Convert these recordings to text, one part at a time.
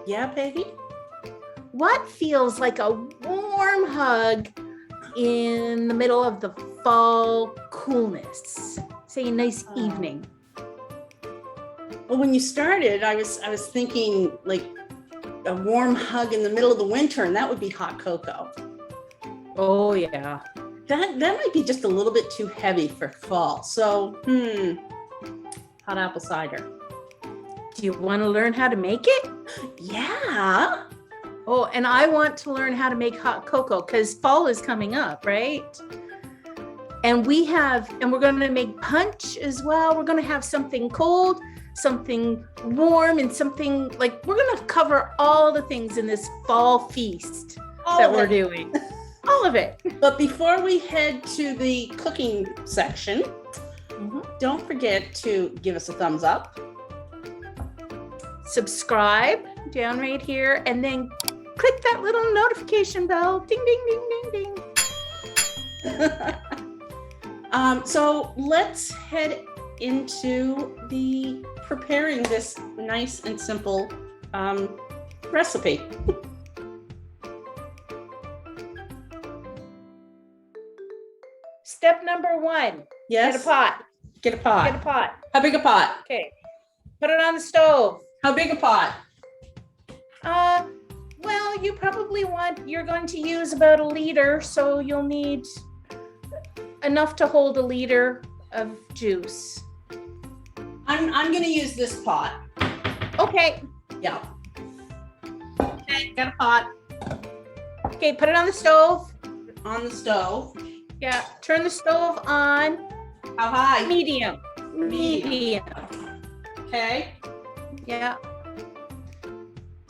Yeah, Peggy? What feels like a warm hug in the middle of the fall coolness? Say a nice evening. Well, when you started, I was thinking like a warm hug in the middle of the winter, and that would be hot cocoa. Oh yeah. That might be just a little bit too heavy for fall. So, hot apple cider. Do you want to learn how to make it? Yeah. Oh, and I want to learn how to make hot cocoa because fall is coming up, right? And we're going to make punch as well. We're going to have something cold, something warm, and something like we're going to cover all the things in this fall feast that we're doing. All of it. But before we head to the cooking section, don't forget to give us a thumbs up. Subscribe down right here, and then click that little notification bell. Ding, ding, ding, ding, ding. So let's head into the preparing this nice and simple recipe. Step number 1. Yes. Get a pot. Get a pot. Get a pot. How big a pot? Okay. Put it on the stove. How big a pot? Well, you're going to use about 1 liter, so you'll need enough to hold 1 liter of juice. I'm going to use this pot. Okay. Yeah. Okay, got a pot. Okay, put it on the stove. On the stove. Yeah, turn the stove on. How high? Medium. Medium. Okay. Yeah.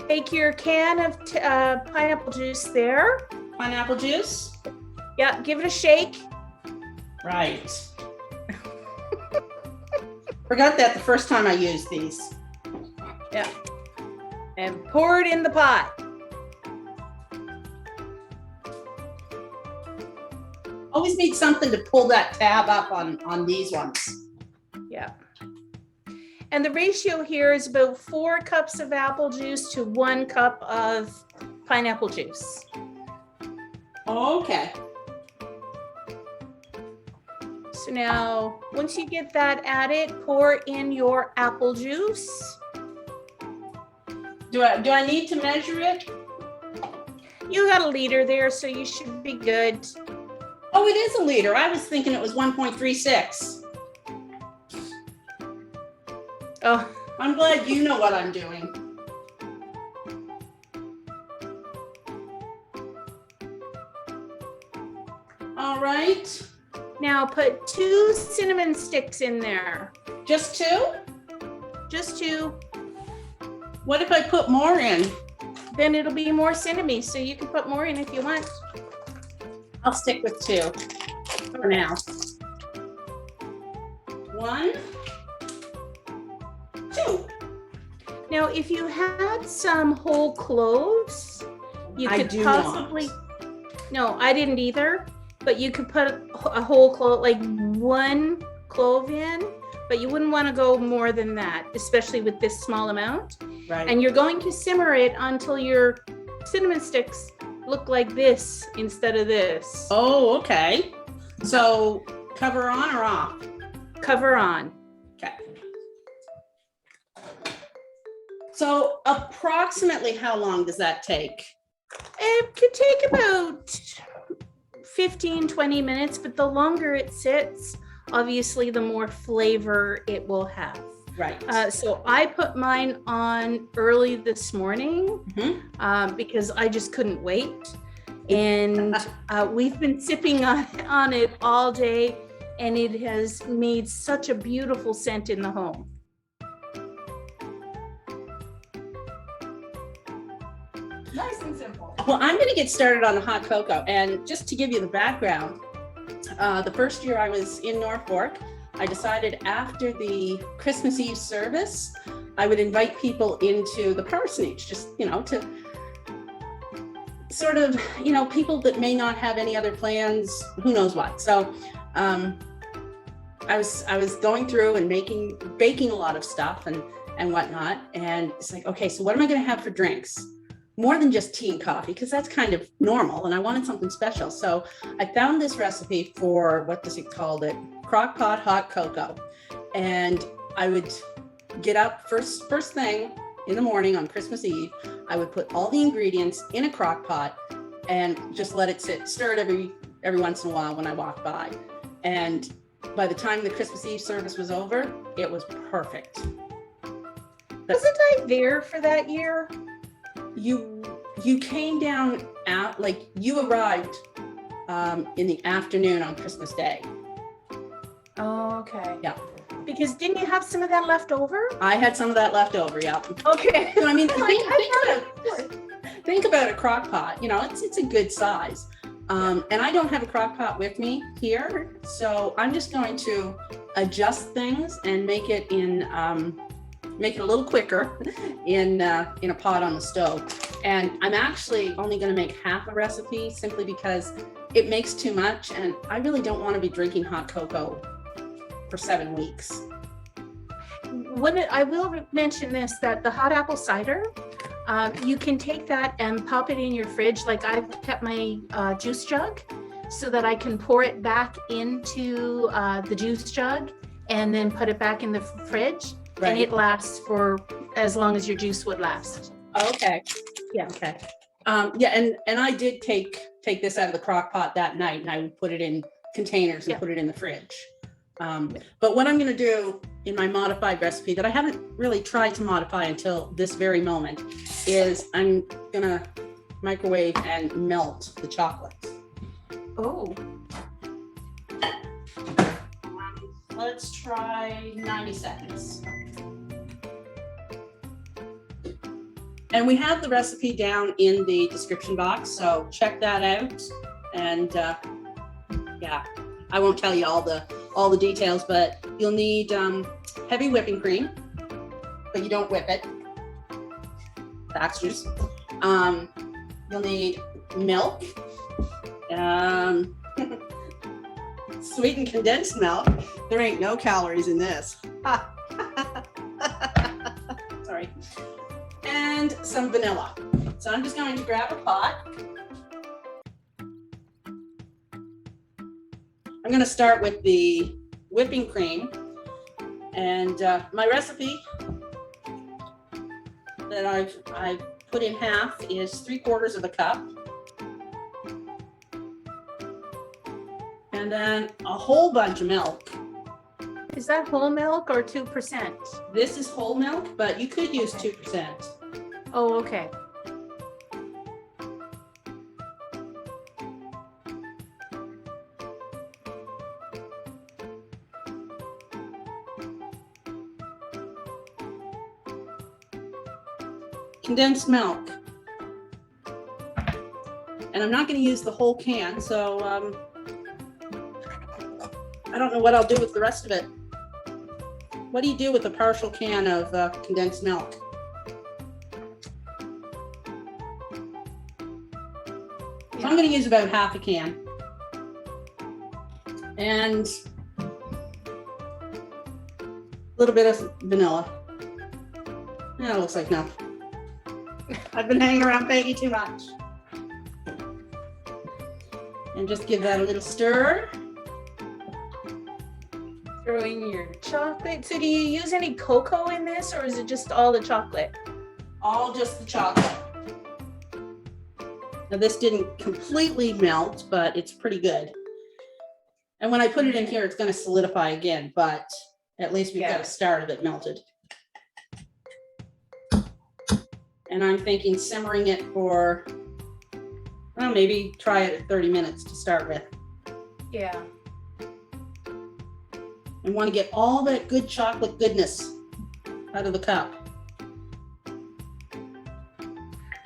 Take your can of pineapple juice there. Pineapple juice? Yeah, give it a shake. Right. Forgot that the first time I used these. Yeah. And pour it in the pot. Always need something to pull that tab up on these ones. Yeah. And the ratio here is about 4 cups of apple juice to 1 cup of pineapple juice. Okay. So now, once you get that added, pour in your apple juice. Do I need to measure it? You got 1 liter there, so you should be good. Oh, it is 1 liter. I was thinking it was 1.36. Oh, I'm glad you know what I'm doing. All right. now put 2 cinnamon sticks in there. Just 2? Just 2. What if I put more in? Then it'll be more cinnamon, so you can put more in if you want. I'll stick with 2 for now. 1, 2. Now, if you had some whole cloves, you I could do possibly. not. No, I didn't either. But you could put a whole clove, like 1 clove in, but you wouldn't want to go more than that, especially with this small amount. Right. And you're going to simmer it until your cinnamon sticks look like this instead of this. Oh, okay. So cover on or off? Cover on. Okay. So approximately how long does that take? It could take about 15-20 minutes, but the longer it sits, obviously the more flavor it will have. Right. So I put mine on early this morning because I just couldn't wait. And we've been sipping on it all day, and it has made such a beautiful scent in the home. Nice and simple. Well, I'm going to get started on the hot cocoa. And just to give you the background, the first year I was in Norfolk, I decided after the Christmas Eve service, I would invite people into the parsonage, just, to sort of, people that may not have any other plans, who knows what. So I was going through and baking a lot of stuff, and and whatnot. And it's like, okay, so what am I going to have for drinks? More than just tea and coffee, because that's kind of normal. And I wanted something special. So I found this recipe for, what does it call it? Crock pot hot cocoa. And I would get up first thing in the morning on Christmas Eve. I would put all the ingredients in a crock pot and just let it sit, stir it every once in a while when I walk by. And by the time the Christmas Eve service was over, it was perfect. Wasn't I there for that year? You came down out, like you arrived in the afternoon on Christmas Day. Oh, okay. Yeah. Because didn't you have some of that left over? I had some of that left over, yeah. Okay. So I mean, think about a crock pot. You know, it's a good size. And I don't have a crock pot with me here, so I'm just going to adjust things and make it a little quicker in a pot on the stove. And I'm actually only going to make half a recipe simply because it makes too much, and I really don't want to be drinking hot cocoa for 7 weeks. I will mention this, that the hot apple cider, you can take that and pop it in your fridge. Like I've kept my juice jug so that I can pour it back into the juice jug and then put it back in the fridge. Right. And it lasts for as long as your juice would last. Okay. Yeah. Okay. And I did take this out of the crock pot that night, and I would put it in containers and put it in the fridge. But what I'm going to do in my modified recipe that I haven't really tried to modify until this very moment is I'm going to microwave and melt the chocolate. Oh. Let's try 90 seconds. And we have the recipe down in the description box, so check that out. And yeah, I won't tell you all the details, but you'll need heavy whipping cream, but you don't whip it. Baxter's. You'll need milk, sweetened condensed milk. There ain't no calories in this. Sorry. And some vanilla. So I'm just going to grab a pot. I'm going to start with the whipping cream. And my recipe that I've put in half is 3/4 of a cup. And then a whole bunch of milk. Is that whole milk or 2%? This is whole milk, but you could use 2%. Oh, okay. Condensed milk. And I'm not going to use the whole can, so I don't know what I'll do with the rest of it. What do you do with a partial can of condensed milk? So I'm going to use about half a can. And a little bit of vanilla. That looks like enough. I've been hanging around Peggy too much. And just give that a little stir. Throw in your chocolate. So do you use any cocoa in this, or is it just all the chocolate? All just the chocolate. Now this didn't completely melt, but it's pretty good. And when I put it in here, it's going to solidify again, but at least we've got a start of it melted. And I'm thinking simmering it for, well, maybe try it at 30 minutes to start with. Yeah. I want to get all that good chocolate goodness out of the cup.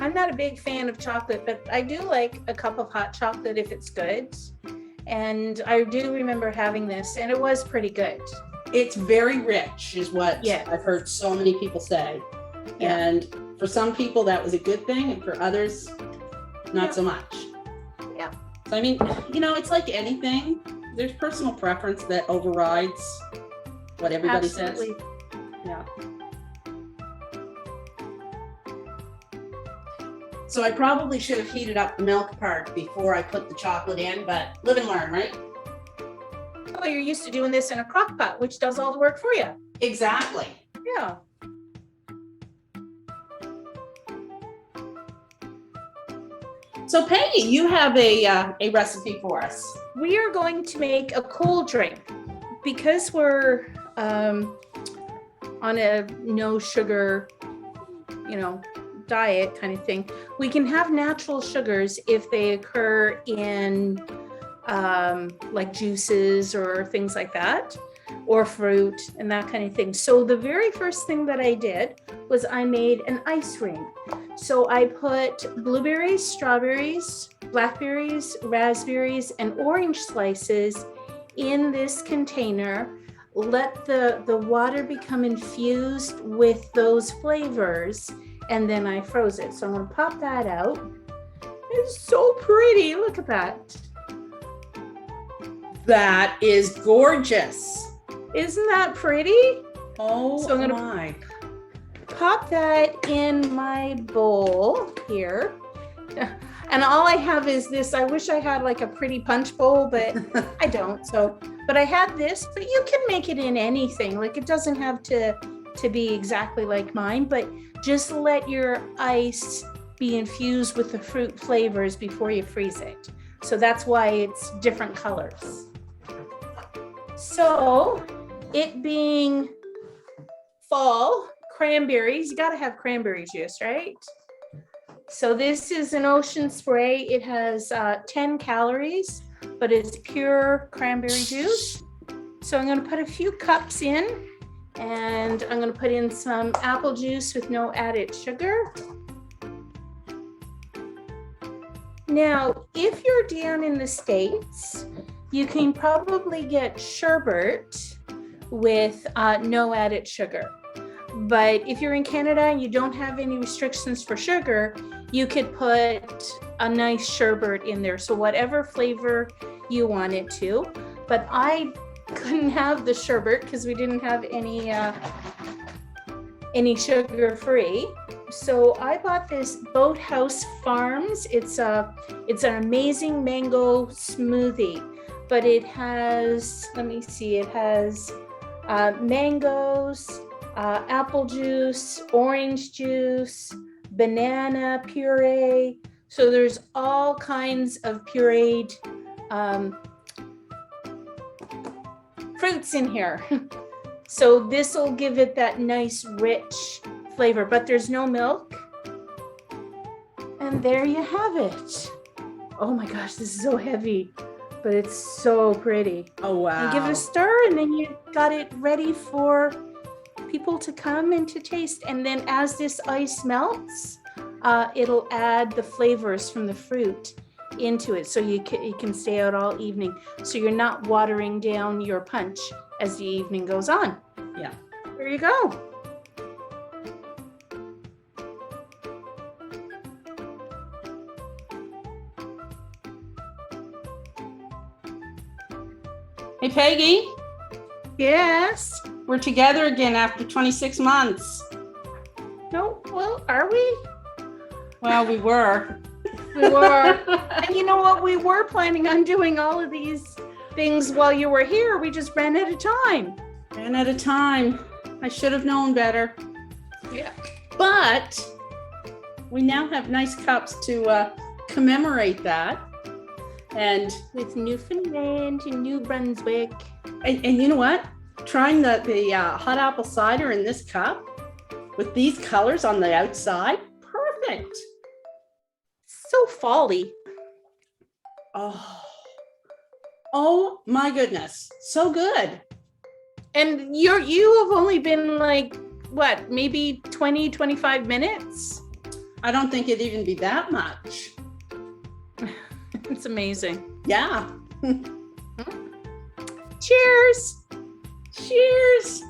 I'm not a big fan of chocolate, but I do like a cup of hot chocolate if it's good. And I do remember having this, and it was pretty good. It's very rich, is what I've heard so many people say. Yeah. And for some people, that was a good thing, and for others, not so much. Yeah. So, I mean, you know, it's like anything. There's personal preference that overrides what everybody says. Yeah. So I probably should have heated up the milk part before I put the chocolate in, but live and learn, right? Oh, you're used to doing this in a crock pot, which does all the work for you. Exactly. Yeah. So Peggy, you have a recipe for us. We are going to make a cold drink because we're on a no sugar, diet kind of thing. We can have natural sugars if they occur in like juices or things like that, or fruit and that kind of thing. So the very first thing that I did was I made an ice ring. So I put blueberries, strawberries, blackberries, raspberries, and orange slices in this container. Let the water become infused with those flavors, and then I froze it. So I'm gonna pop that out. It's so pretty, look at that. That is gorgeous. Isn't that pretty? Oh, So I'm gonna my. pop that in my bowl here. And all I have is this. I wish I had like a pretty punch bowl, but I don't. But I had this, but you can make it in anything. Like it doesn't have to be exactly like mine, but just let your ice be infused with the fruit flavors before you freeze it. So that's why it's different colors. So it being fall, cranberries, you gotta have cranberry juice, right? So this is an ocean spray. It has 10 calories, but it's pure cranberry juice. So I'm gonna put a few cups in, and I'm gonna put in some apple juice with no added sugar. Now, if you're down in the States, you can probably get sherbet with no added sugar. But if you're in Canada and you don't have any restrictions for sugar, you could put a nice sherbet in there. So whatever flavor you want it to. But I couldn't have the sherbet because we didn't have any sugar free. So I bought this Boathouse Farms. It's an amazing mango smoothie, but it has, let me see, it has mangoes, apple juice, orange juice, banana puree. So there's all kinds of pureed fruits in here. So this will give it that nice rich flavor, but there's no milk. And there you have it. Oh my gosh, this is so heavy, but it's so pretty. Oh, wow. You give it a stir, and then you got it ready for people to come and to taste. And then as this ice melts, it'll add the flavors from the fruit into it, so you can stay out all evening. So you're not watering down your punch as the evening goes on. Yeah. There you go. Hey, Peggy, Yes. we're together again after 26 months. No, well, are we? Well, we were. We were. And you know what? We were planning on doing all of these things while you were here. We just ran out of time. Ran out of time. I should have known better. Yeah. But we now have nice cups to commemorate that. And With Newfoundland and New Brunswick. and you know what? Trying the hot apple cider in this cup with these colors on the outside, perfect. So fall-y. Oh my goodness, so good. And you have only been like, what, maybe 20, 25 minutes? I don't think it'd even be that much. It's amazing. Yeah. Cheers. Cheers.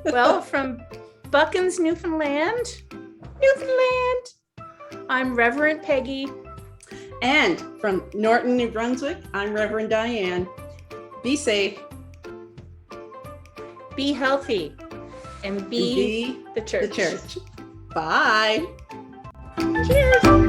Well, from Buckins, Newfoundland, I'm Reverend Peggy. And from Norton, New Brunswick, I'm Reverend Diane. Be safe. Be healthy and be the church. The church. Bye. Cheers.